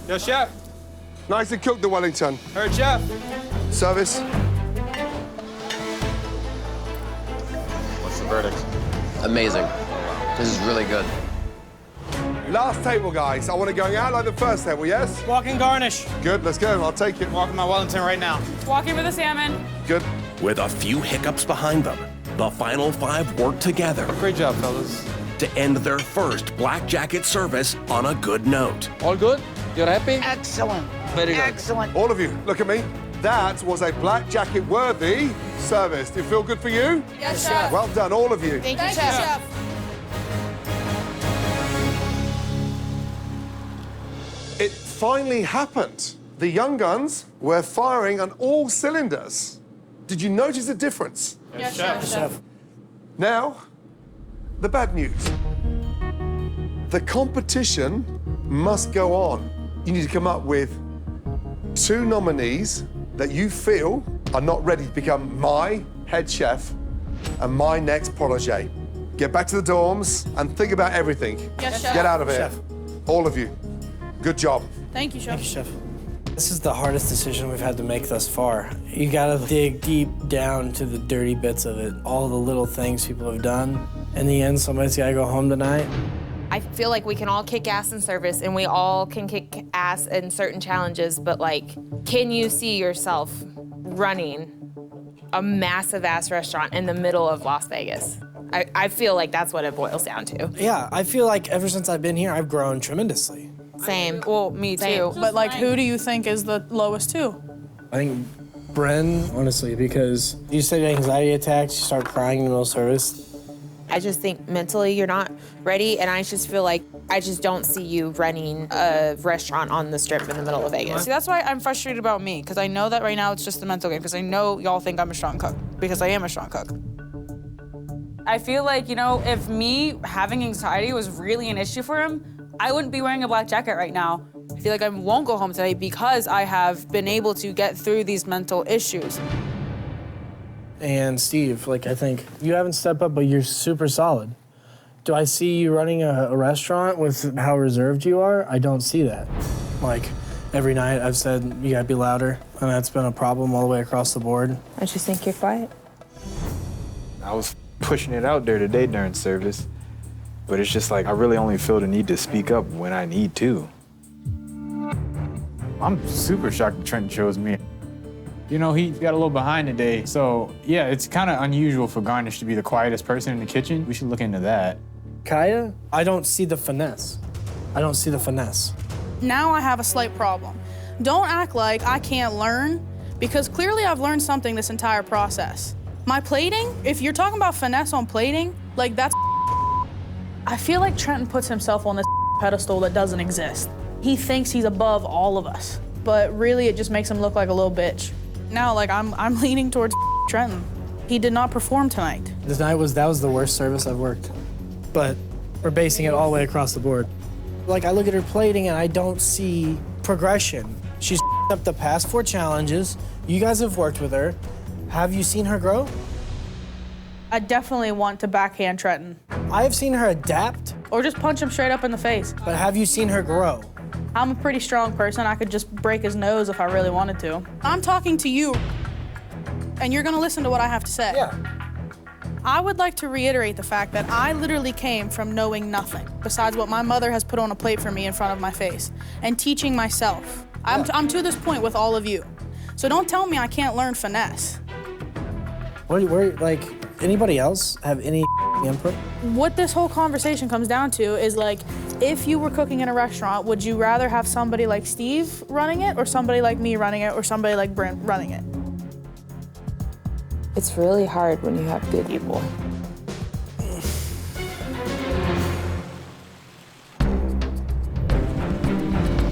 Yo, chef. Nicely cooked, the Wellington. Heard, chef. Service. What's the verdict? Amazing. This is really good. Last table, guys. I want it going out like the first table, yes? Walking garnish. Good, let's go. I'll take it. Walking my Wellington right now. Walking for the salmon. Good. With a few hiccups behind them, the final five work together Great job, fellas. to end their first Black Jacket service on a good note. All good? You're happy? Excellent. Very good. Excellent. All of you, look at me. That was a Black Jacket worthy service. Do you feel good for you? Yes, chef. Well done, all of you. Thank you, chef. It finally happened. The young guns were firing on all cylinders. Did you notice the difference? Yes, chef. Now, the bad news. The competition must go on. You need to come up with 2 nominees that you feel are not ready to become my head chef and my next protege. Get back to the dorms and think about everything. Yes, chef. Get out of here. All of you. Good job. Thank you, chef. Chef. This is the hardest decision we've had to make thus far. You gotta dig deep down to the dirty bits of it, all the little things people have done. In the end, somebody's gotta go home tonight. I feel like we can all kick ass in service and we all can kick ass in certain challenges, but like, can you see yourself running a massive ass restaurant in the middle of Las Vegas? I feel like that's what it boils down to. Yeah, I feel like ever since I've been here, I've grown tremendously. Same. Well, me too. Same. But like, who do you think is the lowest too? I think Bren, honestly, because you said anxiety attacks, you start crying in the middle of service. I just think mentally you're not ready, and I just feel like I just don't see you running a restaurant on the strip in the middle of Vegas. See, that's why I'm frustrated about me, because I know that right now it's just a mental game, because I know y'all think I'm a strong cook, because I am a strong cook. I feel like, you know, if me having anxiety was really an issue for him, I wouldn't be wearing a black jacket right now. I feel like I won't go home today because I have been able to get through these mental issues. And Steve, like, I think you haven't stepped up, but you're super solid. Do I see you running a restaurant with how reserved you are? I don't see that. Like, every night I've said, you gotta be louder, and that's been a problem all the way across the board. I just think you're quiet. I was pushing it out there today during service, but it's just like I really only feel the need to speak up when I need to. I'm super shocked that Trenton chose me. You know, he got a little behind today, so yeah, it's kind of unusual for Garnish to be the quietest person in the kitchen. We should look into that. Kaya, I don't see the finesse. I don't see the finesse. Now I have a slight problem. Don't act like I can't learn, because clearly I've learned something this entire process. My plating, if you're talking about finesse on plating, like that's I feel like Trenton puts himself on this pedestal that doesn't exist. He thinks he's above all of us, but really it just makes him look like a little bitch. Now, like, I'm leaning towards Trenton. He did not perform tonight. That was the worst service I've worked. But we're basing it all the way across the board. Like, I look at her plating and I don't see progression. She's up the past 4 challenges. You guys have worked with her. Have you seen her grow? I definitely want to backhand Trenton. I have seen her adapt. Or just punch him straight up in the face. But have you seen her grow? I'm a pretty strong person. I could just break his nose if I really wanted to. I'm talking to you, and you're gonna listen to what I have to say. Yeah. I would like to reiterate the fact that I literally came from knowing nothing besides what my mother has put on a plate for me in front of my face and teaching myself. I'm to this point with all of you. So don't tell me I can't learn finesse. Like, anybody else have any input? What this whole conversation comes down to is like, if you were cooking in a restaurant, would you rather have somebody like Steve running it or somebody like me running it or somebody like Brent running it? It's really hard when you have good people.